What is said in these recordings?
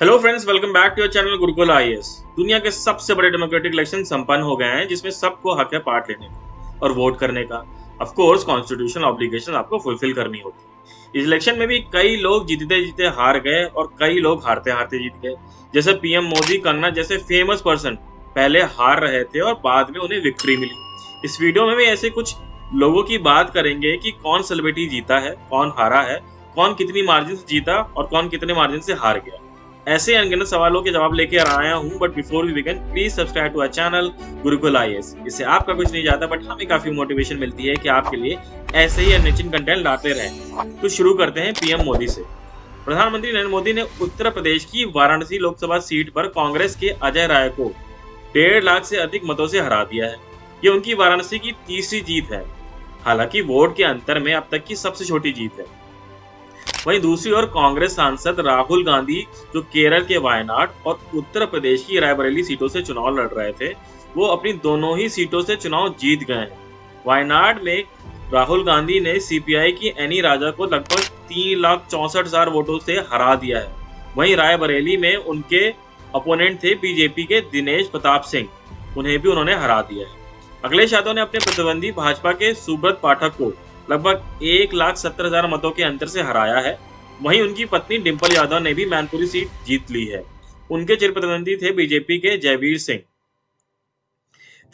Hello friends, welcome back to your channel Gurukul IAS. दुनिया के सबसे बड़े डेमोक्रेटिक इलेक्शन संपन्न हो गए हैं, जिसमें सबको हक है पार्ट लेने का और वोट करने का। ऑफ कोर्स कॉन्स्टिट्यूशनल ऑब्लिगेशन आपको फुलफिल करनी होती है। इस इलेक्शन में भी कई लोग जीतते जीते हार गए और कई लोग हारते हारते जीत गए। जैसे पीएम मोदी, कंगना जैसे फेमस पर्सन पहले हार रहे थे और बाद में उन्हें विक्ट्री मिली। इस वीडियो में भी ऐसे कुछ लोगों की बात करेंगे कि कौन सेलिब्रिटी जीता है, कौन हारा है, कौन कितनी मार्जिन से जीता और कौन कितने मार्जिन से हार गया। ऐसे अनगिनत सवालों के जवाब लेके आया हूँ, but before we begin please subscribe to our channel Gurukul IAS. इससे आपका कुछ नहीं जाता, बट हमें काफी मोटिवेशन मिलती है कि आपके लिए ऐसे ही अनरिचिंग कंटेंट लाते रहें। तो शुरू करते हैं पीएम मोदी से। प्रधानमंत्री नरेंद्र मोदी ने उत्तर प्रदेश की वाराणसी लोकसभा सीट पर कांग्रेस के अजय राय को 1.5 लाख से अधिक मतों से हरा दिया है। ये उनकी वाराणसी की तीसरी जीत है, हालांकि वोट के अंतर में अब तक की सबसे छोटी जीत है। वहीं दूसरी ओर कांग्रेस सांसद राहुल गांधी, जो केरल के वायनाड और उत्तर प्रदेश की रायबरेली सीटों से चुनाव लड़ रहे थे, वो अपनी दोनों ही सीटों से चुनाव जीत गए हैं। वायनाड में राहुल गांधी ने सीपीआई की एनी राजा को लगभग 3,64,000 वोटों से हरा दिया है। वहीं रायबरेली में उनके अपोनेंट थे बीजेपी के दिनेश प्रताप सिंह, उन्हें भी उन्होंने हरा दिया है। अखिलेश यादव ने अपने प्रतिद्वंदी भाजपा के सुब्रत पाठक को लगभग 1,70,000 मतों के अंतर से हराया है। वहीं उनकी पत्नी डिंपल यादव ने भी मैनपुरी सीट जीत ली है। उनके चिर प्रतिद्वंदी थे बीजेपी के जयवीर सिंह।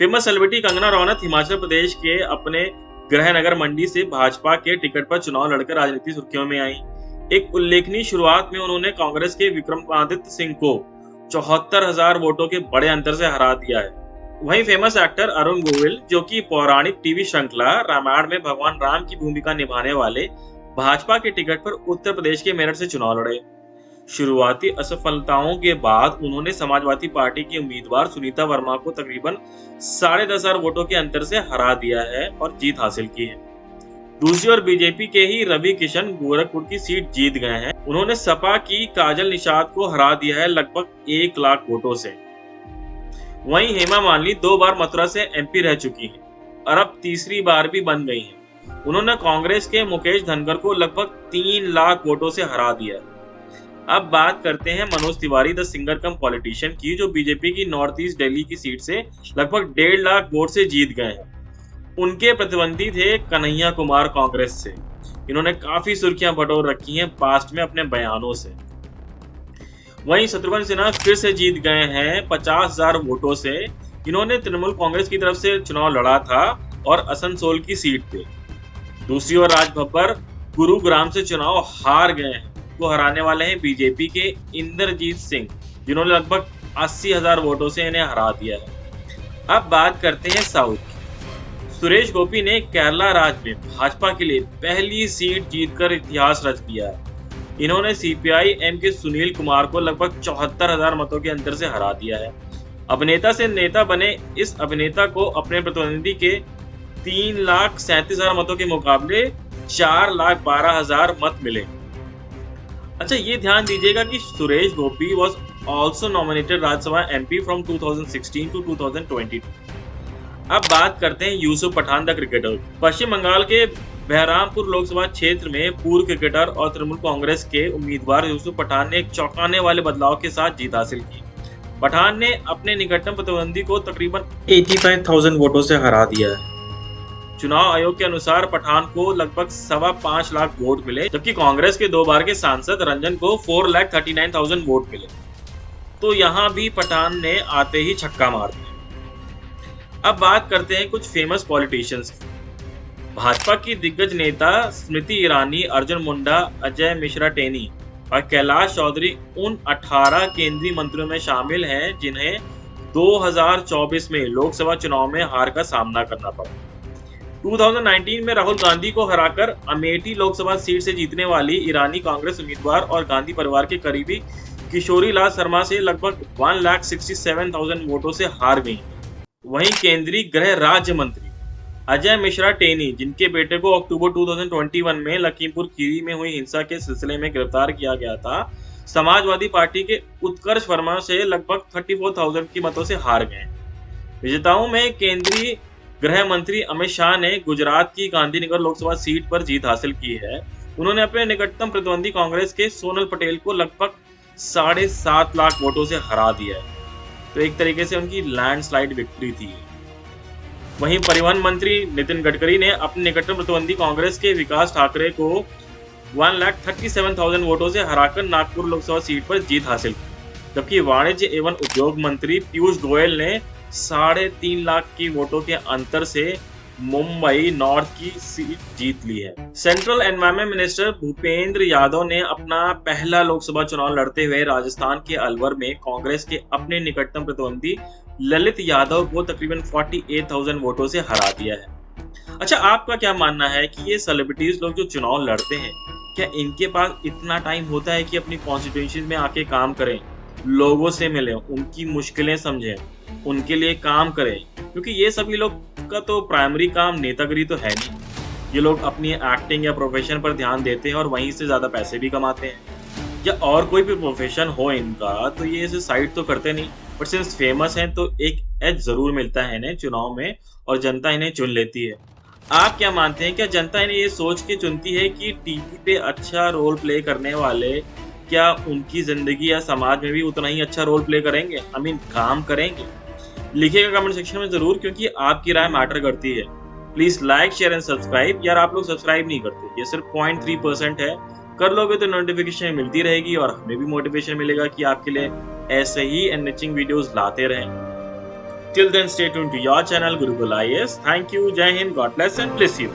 फेमस सेलिब्रिटी कंगना रनौत हिमाचल प्रदेश के अपने गृहनगर मंडी से भाजपा के टिकट पर चुनाव लड़कर राजनीतिक सुर्खियों में आई। एक उल्लेखनीय शुरुआत में उन्होंने कांग्रेस के विक्रमादित्य सिंह को 74,000 वोटों के बड़े अंतर से हरा दिया है। वहीं फेमस एक्टर अरुण गोविल, जो कि पौराणिक टीवी श्रृंखला रामायण में भगवान राम की भूमिका निभाने वाले, भाजपा के टिकट पर उत्तर प्रदेश के मेरठ से चुनाव लड़े। शुरुआती असफलताओं के बाद उन्होंने समाजवादी पार्टी की उम्मीदवार सुनीता वर्मा को तकरीबन 10,500 वोटों के अंतर से हरा दिया है और जीत हासिल की है। दूसरी ओर बीजेपी के ही रवि किशन गोरखपुर की सीट जीत गए हैं। उन्होंने सपा की काजल निषाद को हरा दिया है लगभग 1 लाख वोटों से। वहीं हेमा मालिनी 2 बार मथुरा से एमपी रह चुकी हैं और अब तीसरी बार भी बन गई हैं। उन्होंने कांग्रेस के मुकेश धनखड़ को लगभग 3 लाख वोटों से हरा दिया। अब बात करते हैं Manoj Tiwari, the singer come politician की, जो बीजेपी की नॉर्थ ईस्ट दिल्ली की सीट से लगभग 1.5 लाख वोट से जीत गए हैं। उनके प्रतिद्वंदी थे कन्हैया कुमार कांग्रेस से। इन्होंने काफी सुर्खियां बटोर रखी हैं पास्ट में अपने बयानों से। वहीं शत्रुघ्न सिन्हा फिर से जीत गए हैं 50,000 वोटों से। इन्होंने तृणमूल कांग्रेस की तरफ से चुनाव लड़ा था और असनसोल की सीट पे। दूसरी ओर राज बब्बर गुरुग्राम से चुनाव हार गए हैं। को हराने वाले हैं बीजेपी के इंद्रजीत सिंह, जिन्होंने लगभग 80,000 वोटों से इन्हें हरा दिया है। अब बात करते हैं साउथ की। सुरेश गोपी ने केरला राज्य में भाजपा के लिए पहली सीट जीतकर इतिहास रच दिया है। इन्होंने सीपीआई एम के सुनील कुमार को लगभग 74,000 मतों के अंतर से हरा दिया है। अभिनेता से नेता बने इस अभिनेता को अपने प्रतिद्वंदी के 3,37,000 मतों के मुकाबले 4,12,000 मत मिले। अच्छा, ये ध्यान दीजिएगा कि Suresh Gopi was also nominated Rajya Sabha MP from 2016 to 2022। अब बात करते हैं यूसुफ पठान, द क्रिकेटर। पश्चिम बंगाल के बहरामपुर लोकसभा क्षेत्र में पूर्व क्रिकेटर और तृणमूल कांग्रेस के उम्मीदवार यूसुफ पठान ने एक चौंकाने वाले बदलाव के साथ जीत हासिल की। पठान ने अपने निकटतम प्रतिद्वंदी को तकरीबन 85,000 वोटों से हरा दिया है। चुनाव आयोग के अनुसार पठान को लगभग 5.25 लाख वोट मिले, जबकि कांग्रेस के 2 बार के सांसद रंजन को 4,39,000 वोट मिले। तो यहाँ भी पठान ने आते ही छक्का मार दिया। अब बात करते हैं कुछ फेमस पॉलिटिशियंस की। भाजपा की दिग्गज नेता स्मृति ईरानी, अर्जुन मुंडा, अजय मिश्रा टेनी और कैलाश चौधरी उन 18 केंद्रीय मंत्रियों में शामिल हैं जिन्हें 2024 में लोकसभा चुनाव में हार का सामना करना पड़ा। 2019 में राहुल गांधी को हराकर अमेठी लोकसभा सीट से जीतने वाली ईरानी कांग्रेस उम्मीदवार और गांधी परिवार के करीबी किशोरी लाल शर्मा से लगभग 1,67,000 वोटों से हार गई। वहीं केंद्रीय गृह राज्य मंत्री अजय मिश्रा टेनी, जिनके बेटे को अक्टूबर 2021 में लखीमपुर खीरी में हुई हिंसा के सिलसिले में गिरफ्तार किया गया था, समाजवादी पार्टी के उत्कर्ष वर्मा से लगभग 34,000 की मतों से हार गए। विजेताओं में केंद्रीय गृह मंत्री अमित शाह ने गुजरात की गांधीनगर लोकसभा सीट पर जीत हासिल की है। उन्होंने अपने निकटतम प्रतिद्वंदी कांग्रेस के सोनल पटेल को लगभग 7.5 लाख वोटों से हरा दिया है। तो एक तरीके से उनकी लैंडस्लाइड विक्ट्री थी। वहीं परिवहन मंत्री नितिन गडकरी ने अपने निकटतम प्रतिद्वंदी कांग्रेस के विकास ठाकरे को 1,37,000 वोटों से हराकर नागपुर लोकसभा सीट पर जीत हासिल की, जबकि वाणिज्य एवं उद्योग मंत्री पीयूष गोयल ने 3.5 लाख की वोटों के अंतर से मुंबई नॉर्थ की सीट जीत ली है। Central environment minister Bhupendra Yadav ने अपना पहला लोकसभा चुनाव लड़ते हुए राजस्थान के अलवर में कांग्रेस के अपने निकटतम प्रतिद्वंदी ललित यादव को तकरीबन 48,000 वोटों से हरा दिया है। अच्छा, आपका क्या मानना है कि ये सेलिब्रिटीज लोग जो चुनाव लड़ते हैं, क्या इनके पास इतना टाइम होता है कि अपनी कॉन्स्टिट्यूएंसी में आके काम करें, लोगों से मिलें, उनकी मुश्किलें समझें, उनके लिए काम करें? क्योंकि ये सभी लोग का तो प्राइमरी काम नेतागिरी तो है नहीं। ये लोग अपनी एक्टिंग या प्रोफेशन पर ध्यान देते हैं और वहीं से ज्यादा पैसे भी कमाते हैं। या और कोई भी प्रोफेशन हो इनका तो ये इसे साइड तो करते नहीं, बट सिंस फेमस हैं तो एक एज जरूर मिलता है इन्हें चुनाव में और जनता इन्हें चुन लेती है। आप क्या मानते हैं, क्या जनता इन्हें ये सोच के चुनती है कि टीवी पे अच्छा रोल प्ले करने वाले क्या उनकी जिंदगी या समाज में भी उतना ही अच्छा रोल प्ले करेंगे, काम करेंगे? लिखिएगा कमेंट सेक्शन में जरूर, क्योंकि आपकी राय मैटर करती है। Please like, share and subscribe. यार आप लोग सब्सक्राइब नहीं करते, ये सिर्फ 0.3% है। कर लोगे तो नोटिफिकेशन मिलती रहेगी और हमें भी मोटिवेशन मिलेगा कि आपके लिए ऐसे ही एनरिचिंग वीडियोस लाते रहें। Till then, stay tuned to your channel Gurukul IAS. Thank you, Jai Hind, God bless and bless you.